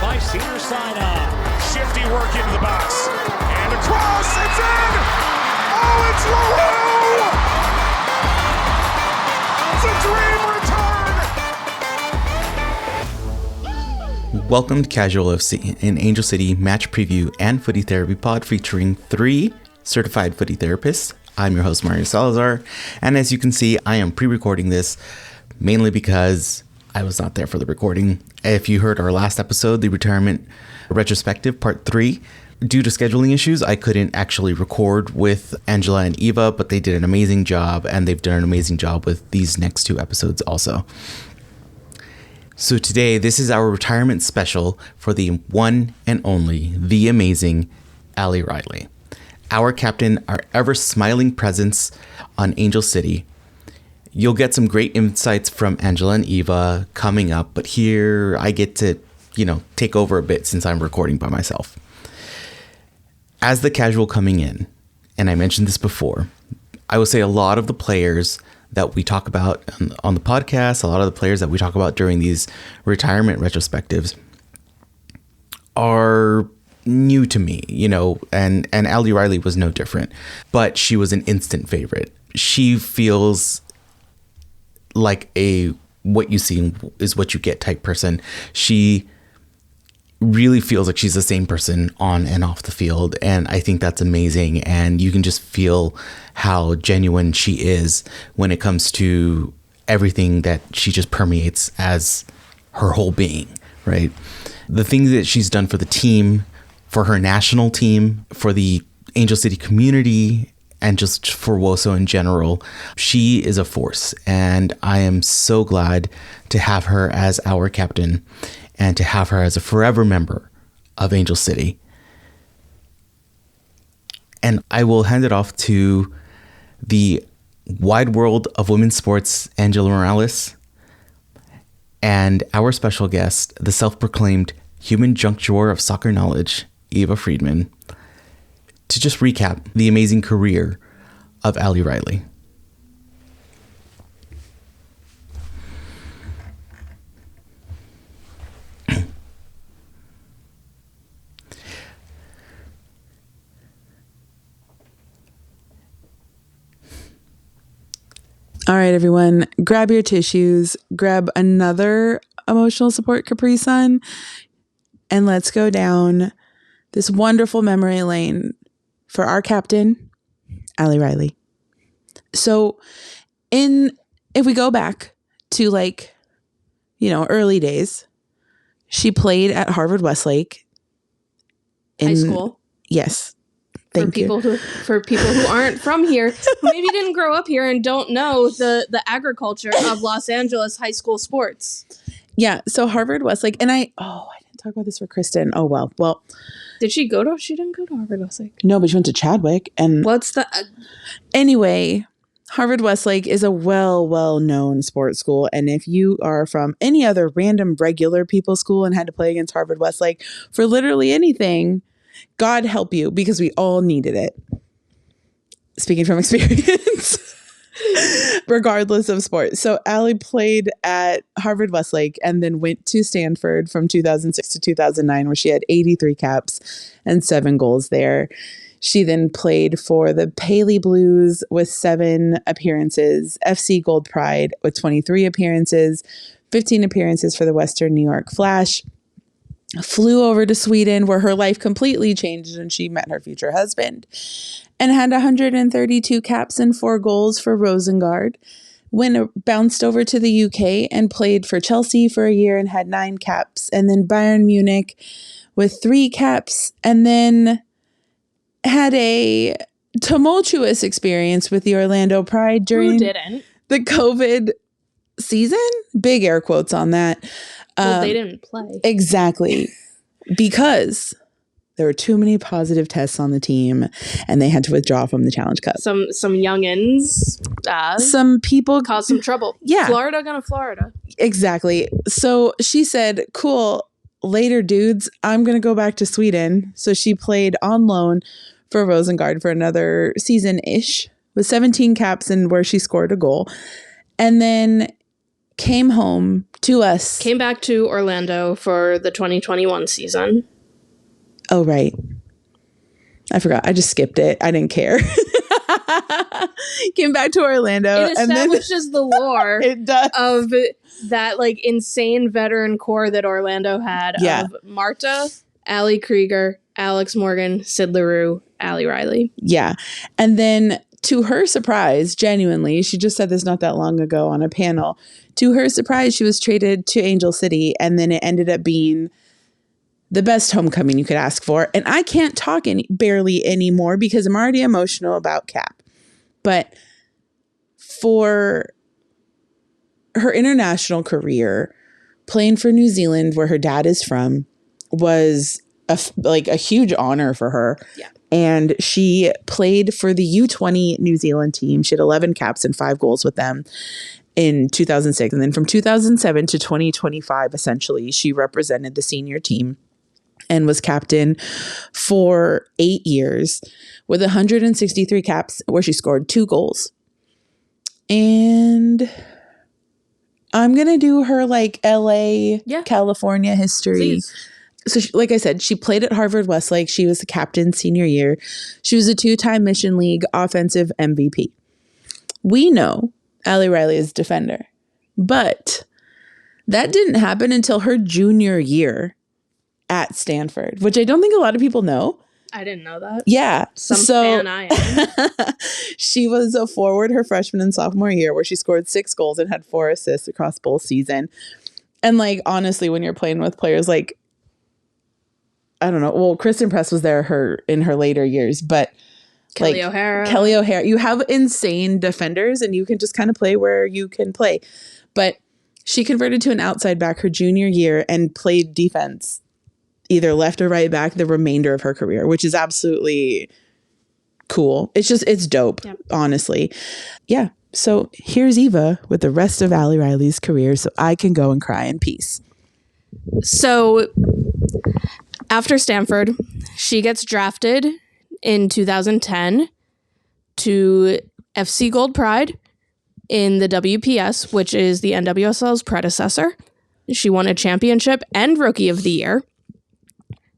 by Cedars-Sinai. Shifty work into the box. And across, it's in! Oh, it's LaRue! It's a dream return! Welcome to Casual FC, an Angel City match preview and footy therapy pod featuring 3 certified footy therapists. I'm your host, Mario Salazar, and as you can see, I am pre-recording this mainly because I was not there for the recording. If you heard our last episode, the retirement retrospective part 3, due to scheduling issues, I couldn't actually record with Angela and Eva, but they did an amazing job, and they've done an amazing job with these next 2 episodes also. So today, this is our retirement special for the one and only, the amazing Ali Riley. Our captain, our ever-smiling presence on Angel City. You'll get some great insights from Angela and Eva coming up, but here I get to, take over a bit since I'm recording by myself. As the casual coming in, and I mentioned this before, I would say a lot of the players that we talk about on the podcast, a lot of the players that we talk about during these retirement retrospectives are new to me, and Ali Riley was no different, but she was an instant favorite. She feels like a what you see is what you get type person. She really feels like she's the same person on and off the field, and I think that's amazing, and you can just feel how genuine she is when it comes to everything that she just permeates as her whole being, right? The things that she's done for the team, for her national team, for the Angel City community, and just for Woso in general, she is a force, and I am so glad to have her as our captain and to have her as a forever member of Angel City. And I will hand it off to the wide world of women's sports, Angela Morales, and our special guest, the self-proclaimed human junk drawer of soccer knowledge, Eva Friedman, to just recap the amazing career of Ali Riley. All right, everyone, grab your tissues, grab another emotional support Capri-sun, and let's go down this wonderful memory lane for our captain, Ali Riley. So if we go back to early days, she played at Harvard Westlake. High school. Yes. Thank you. For people who aren't from here, who maybe didn't grow up here and don't know the agriculture of Los Angeles high school sports. Yeah. So Harvard Westlake, and I didn't talk about this for Kristen. Oh, well. She didn't go to Harvard Westlake. No, but she went to Chadwick. And what's the... Anyway, Harvard Westlake is a well-known sports school. And if you are from any other random regular people's school and had to play against Harvard Westlake for literally anything, God help you, because we all needed it. Speaking from experience, regardless of sport. So Ali played at Harvard Westlake and then went to Stanford from 2006 to 2009, where she had 83 caps and 7 goals there. She then played for the Paley Blues with 7 appearances, FC Gold Pride with 23 appearances, 15 appearances for the Western New York Flash. Flew over to Sweden, where her life completely changed and she met her future husband, and had 132 caps and 4 goals for Rosengard. Bounced over to the UK and played for Chelsea for a year and had 9 caps, and then Bayern Munich with 3 caps, and then had a tumultuous experience with the Orlando Pride during the COVID season. Big air quotes on that. Well, they didn't play. Exactly. Because there were too many positive tests on the team and they had to withdraw from the Challenge Cup. Some youngins. Some people caused some trouble. Yeah. Florida gonna Florida. Exactly. So she said, cool, later dudes, I'm going to go back to Sweden. So she played on loan for Rosengard for another season-ish with 17 caps and where she scored a goal. And then came home to us. Came back to Orlando for the 2021 season. Oh, right. I forgot. I just skipped it. I didn't care. Came back to Orlando. It establishes the lore it does. of that like insane veteran core that Orlando had of Marta, Allie Krieger, Alex Morgan, Sid LaRue, Allie Riley. Yeah. And then to her surprise, genuinely, she just said this not that long ago on a panel. To her surprise, she was traded to Angel City, and then it ended up being the best homecoming you could ask for. And I can't talk barely anymore because I'm already emotional about Cap. But for her international career, playing for New Zealand, where her dad is from, was a huge honor for her. Yeah. And she played for the U20 New Zealand team. She had 11 caps and 5 goals with them in 2006. And then from 2007 to 2025, essentially, she represented the senior team and was captain for 8 years with 163 caps where she scored 2 goals. And I'm going to do her like LA, California history. Please. So like I said, she played at Harvard Westlake. She was the captain senior year. She was a 2-time Mission League offensive MVP. We know Allie Riley is a defender, but that didn't happen until her junior year at Stanford, which I don't think a lot of people know. I didn't know that. Yeah. Fan I am. She was a forward her freshman and sophomore year where she scored 6 goals and had 4 assists across both season. And like, honestly, when you're playing with players like, I don't know. Well, Kristen Press was there in her later years, but Kelly O'Hara, you have insane defenders and you can just kind of play where you can play. But she converted to an outside back her junior year and played defense either left or right back the remainder of her career, which is absolutely cool. It's dope, honestly. Yeah. So here's Eva with the rest of Allie Riley's career so I can go and cry in peace. So after Stanford, she gets drafted in 2010 to FC Gold Pride in the WPS, which is the NWSL's predecessor. She won a championship and Rookie of the Year.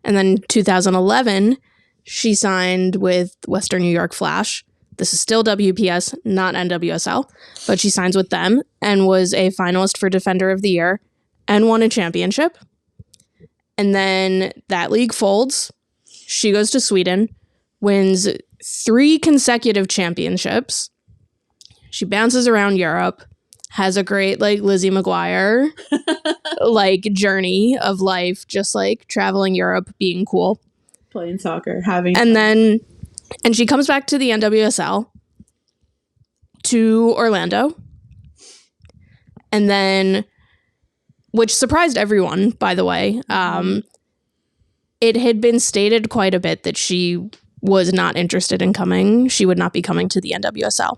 And then 2011, she signed with Western New York Flash. This is still WPS, not NWSL, but she signs with them and was a finalist for Defender of the Year and won a championship. And then that league folds. She goes to Sweden, wins 3 consecutive championships. She bounces around Europe, has a great like Lizzie McGuire like journey of life, just like traveling Europe, being cool, playing soccer, having and she comes back to the NWSL to Orlando. And then, which surprised everyone, by the way, it had been stated quite a bit that she was not interested in coming. She would not be coming to the NWSL.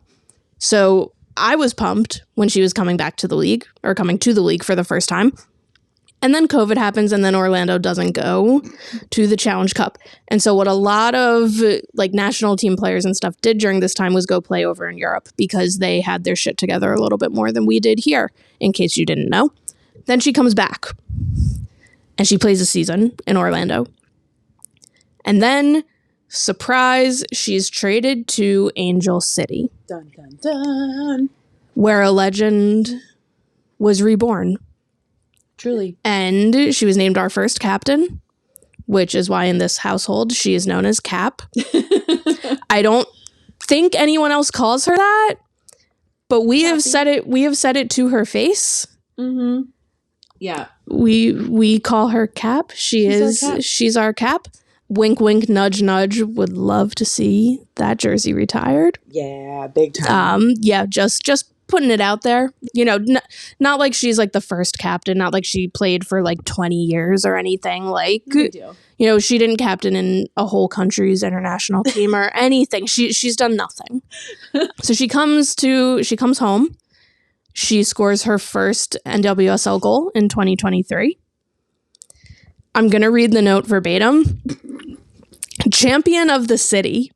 So I was pumped when she was coming back to the league, or coming to the league for the first time. And then COVID happens, and then Orlando doesn't go to the Challenge Cup. And so what a lot of like national team players and stuff did during this time was go play over in Europe because they had their shit together a little bit more than we did here, in case you didn't know. Then she comes back and she plays a season in Orlando. And then, surprise, she's traded to Angel City. Dun, dun, dun. Where a legend was reborn. Truly. And she was named our first captain, which is why in this household she is known as Cap. I don't think anyone else calls her that, but we have said it to her face. Mm-hmm. Yeah. We call her Cap. She's our Cap. Wink, wink, nudge, nudge. Would love to see that jersey retired. Yeah, big time. Yeah, just putting it out there. You know, not like she's like the first captain. Not like she played for like 20 years or anything. Like, you know, she didn't captain in a whole country's international team or anything. She's done nothing. So she comes home. She scores her first NWSL goal in 2023. I'm going to read the note verbatim. Champion of the city.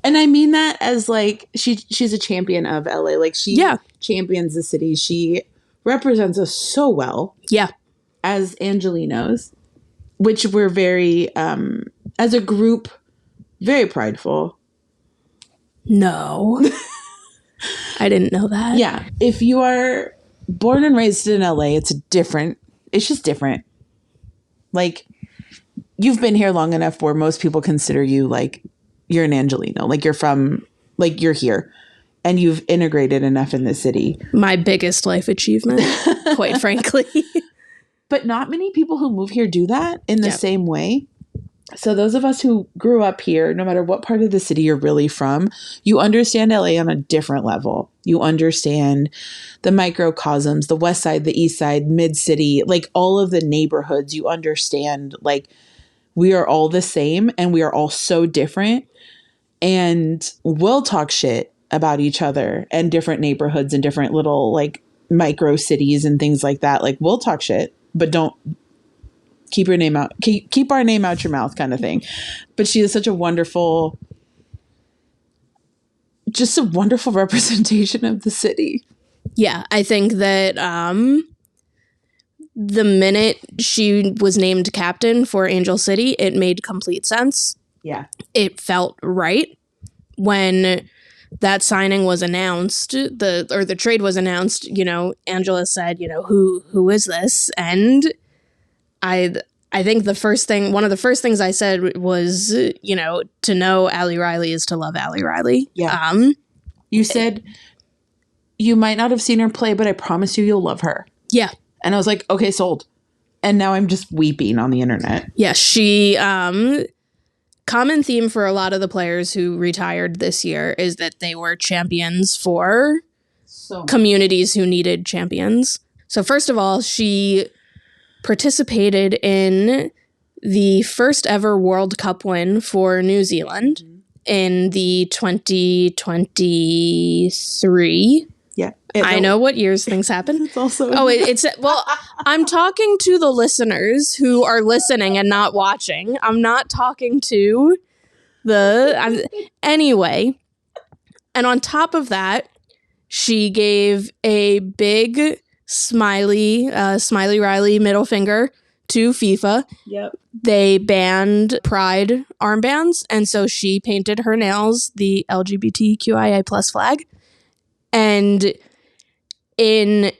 And I mean that as like she's a champion of LA. Like she champions the city. She represents us so well Yeah. as Angelinos, which we're very, as a group, very prideful. No. I didn't know that. Yeah. If you are born and raised in LA, it's just different. Like, you've been here long enough where most people consider you like you're an Angelino, like you're here and you've integrated enough in the city. My biggest life achievement, quite frankly. But not many people who move here do that in the same way. So those of us who grew up here, no matter what part of the city you're really from, you understand LA on a different level. You understand the microcosms, the west side, the east side, mid-city, like all of the neighborhoods. You understand, like, we are all the same and we are all so different. And we'll talk shit about each other and different neighborhoods and different little, like, micro cities and things like that. Like, we'll talk shit, but don't keep your name out, keep our name out your mouth kind of thing. But she is such a wonderful, just a wonderful representation of the city. Yeah, I think that the minute she was named captain for Angel City, it made complete sense. Yeah. It felt right. When that signing was announced, the trade was announced, you know, Angela said, you know, who is this? And I think one of the first things I said was, you know, to know Allie Riley is to love Allie Riley. Yeah. You said you might not have seen her play, but I promise you'll love her. Yeah. And I was like, okay, sold. And now I'm just weeping on the internet. Yeah, she common theme for a lot of the players who retired this year is that they were champions for communities who needed champions. So first of all, she participated in the first ever World Cup win for New Zealand in the 2023. Yeah. I know what years things happen. It's also well, I'm talking to the listeners who are listening and not watching. I'm not talking to anyway. And on top of that, she gave a big Smiley Riley middle finger to FIFA. Yep. They banned Pride armbands, and so she painted her nails the LGBTQIA plus flag. And in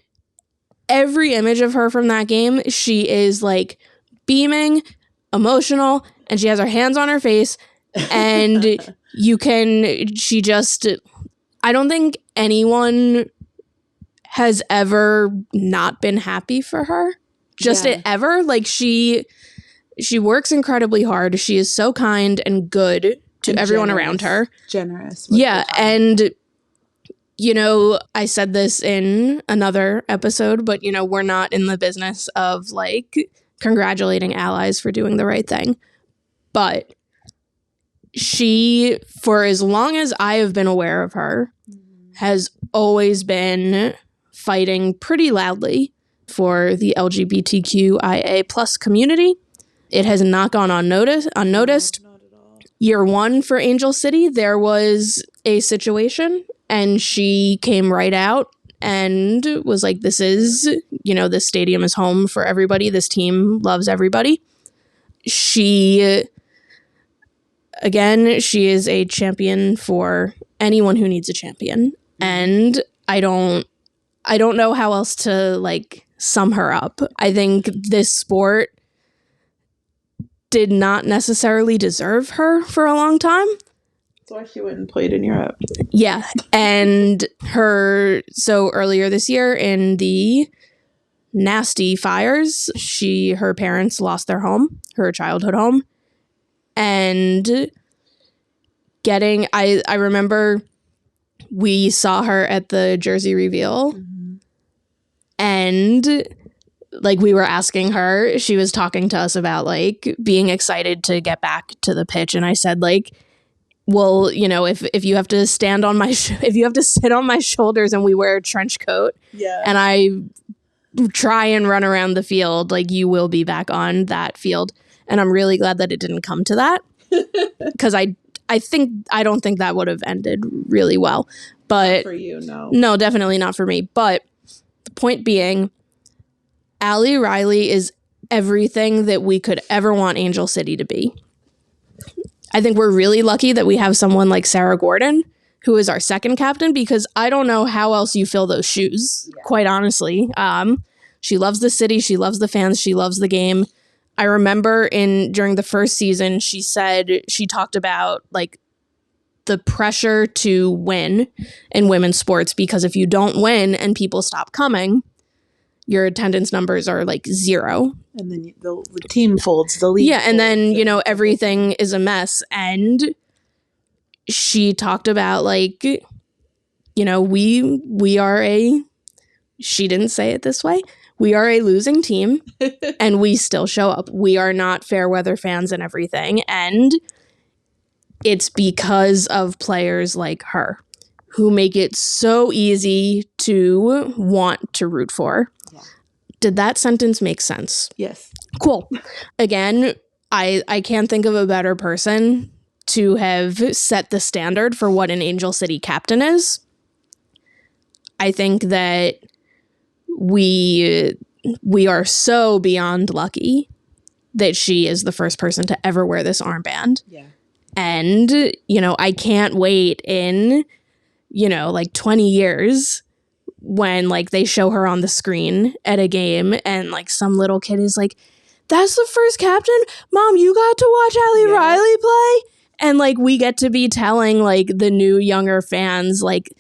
every image of her from that game, she is like beaming, emotional, and she has her hands on her face. And I don't think anyone has ever not been happy for her. Ever. Like, she works incredibly hard. She is so kind and good to everyone around her. Generous. Yeah. And, you know, I said this in another episode, but, you know, we're not in the business of, like, congratulating allies for doing the right thing. But she, for as long as I have been aware of her, has always been fighting pretty loudly for the LGBTQIA plus community. It has not gone unnoticed. No, not at all. Year one for Angel City, there was a situation, and she came right out and was like, this stadium is home for everybody. This team loves everybody. She is a champion for anyone who needs a champion. And I don't know how else to, like, sum her up. I think this sport did not necessarily deserve her for a long time. That's why she went and played in Europe. Yeah. And so earlier this year in the nasty fires, her parents lost their home, her childhood home. And I remember we saw her at the jersey reveal, and, like, we were asking her, she was talking to us about, like, being excited to get back to the pitch. And I said, like, well, you know, if you have to stand on if you have to sit on my shoulders and we wear a trench coat, and I try and run around the field, like, you will be back on that field. And I'm really glad that it didn't come to that, because I don't think that would have ended really well. But not for you, no. No, definitely not for me. But The point being, Allie Riley is everything that we could ever want Angel City to be. I think we're really lucky that we have someone like Sarah Gordon, who is our second captain, because I don't know how else you fill those shoes, quite honestly. She loves the city. She loves the fans. She loves the game. I remember during the first season, she talked about like the pressure to win in women's sports, because if you don't win and people stop coming, your attendance numbers are like 0. And then the team folds, the league. Yeah, and then, everything is a mess. And she talked about like, we are she didn't say it this way, we are a losing team and we still show up. We are not fair weather fans and everything. And it's because of players like her who make it so easy to want to root for. Yeah. Did that sentence make sense? Yes. Cool. Again, I can't think of a better person to have set the standard for what an Angel City captain is. I think that we are so beyond lucky that she is the first person to ever wear this armband. Yeah. And, I can't wait in, like 20 years when like they show her on the screen at a game and like some little kid is like, that's the first captain? Mom, you got to watch Allie Riley play? And like we get to be telling like the new younger fans like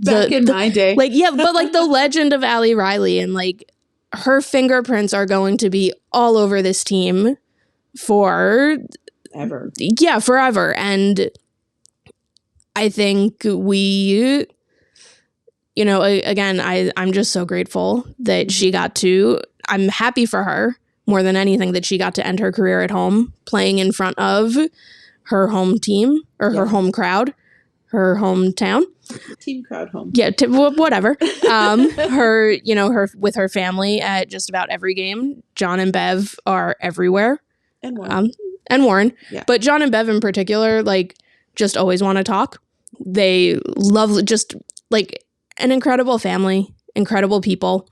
back in my day. Like, yeah, but like the legend of Allie Riley, and like her fingerprints are going to be all over this team forever. And I think we, again, I'm just so grateful that she got to, I'm happy for her more than anything that she got to end her career at home playing in front of her home team or her home crowd, her hometown. Team crowd home. Yeah, whatever. Her with her family at just about every game. John and Bev are everywhere. And Warren. And Warren. Yeah. But John and Bev in particular, like, just always want to talk. They love just, like, an incredible family, incredible people.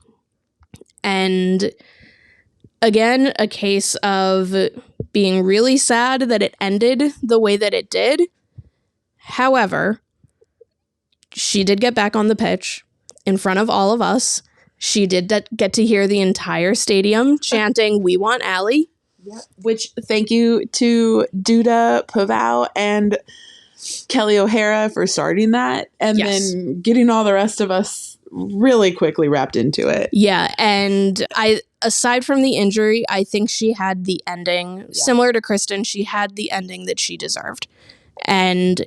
And, again, a case of being really sad that it ended the way that it did. However, she did get back on the pitch in front of all of us. She did get to hear the entire stadium chanting, "We want Allie." Yeah. Which, thank you to Duda Pavao and Kelly O'Hara for starting that, and then getting all the rest of us really quickly wrapped into it. Yeah, and aside from the injury, I think she had the ending, similar to Kristen, she had the ending that she deserved. And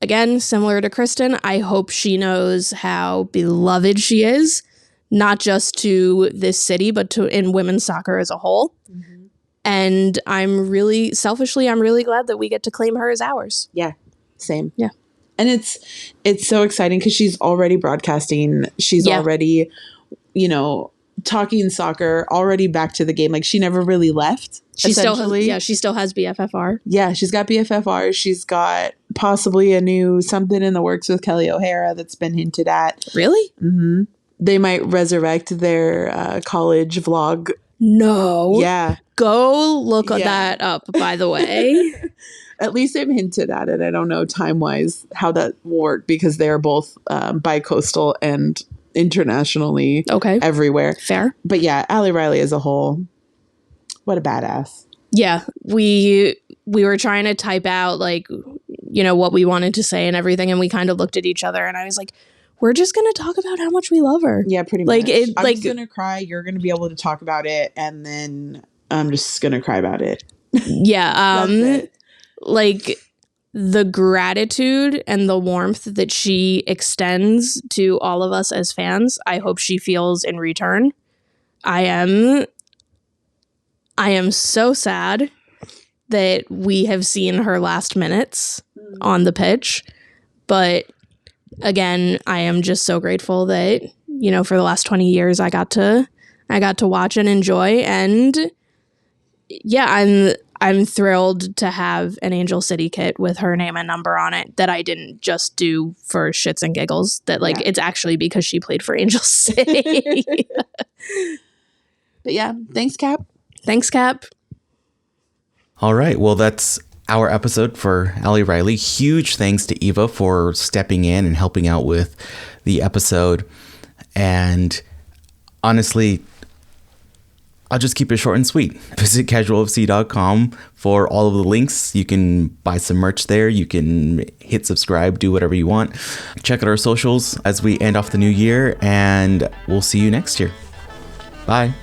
again, similar to Kristen, I hope she knows how beloved she is, not just to this city, but in women's soccer as a whole. Mm-hmm. And I'm really glad that we get to claim her as ours. Yeah, same. Yeah. And it's so exciting because she's already broadcasting. She's already, talking soccer, already back to the game. Like, she never really left. She still has BFFR. Yeah, she's got BFFR. She's got possibly a new something in the works with Kelly O'Hara that's been hinted at. Really? Mm-hmm. They might resurrect their college vlog. No. Yeah. Go look that up, by the way. At least they've hinted at it. I don't know time-wise how that will work because they are both bi-coastal and internationally everywhere. Fair. But yeah, Allie Riley as a whole, what a badass. Yeah. We were trying to type out like, what we wanted to say and everything, and we kind of looked at each other and I was like, we're just going to talk about how much we love her. Yeah, pretty much. I'm just going to cry. You're going to be able to talk about it. And then I'm just going to cry about it. Yeah. Like the gratitude and the warmth that she extends to all of us as fans, I hope she feels in return. I am so sad that we have seen her last minutes on the pitch. But again, I am just so grateful that, for the last 20 years I got to watch and enjoy. And yeah, I'm thrilled to have an Angel City kit with her name and number on it that I didn't just do for shits and giggles. That like it's actually because she played for Angel City. But yeah, thanks, Cap. Thanks, Cap. All right. Well, that's our episode for Allie Riley. Huge thanks to Eva for stepping in and helping out with the episode. And honestly, I'll just keep it short and sweet. Visit casualfc.com for all of the links. You can buy some merch there. You can hit subscribe, do whatever you want. Check out our socials as we end off the new year, and we'll see you next year. Bye.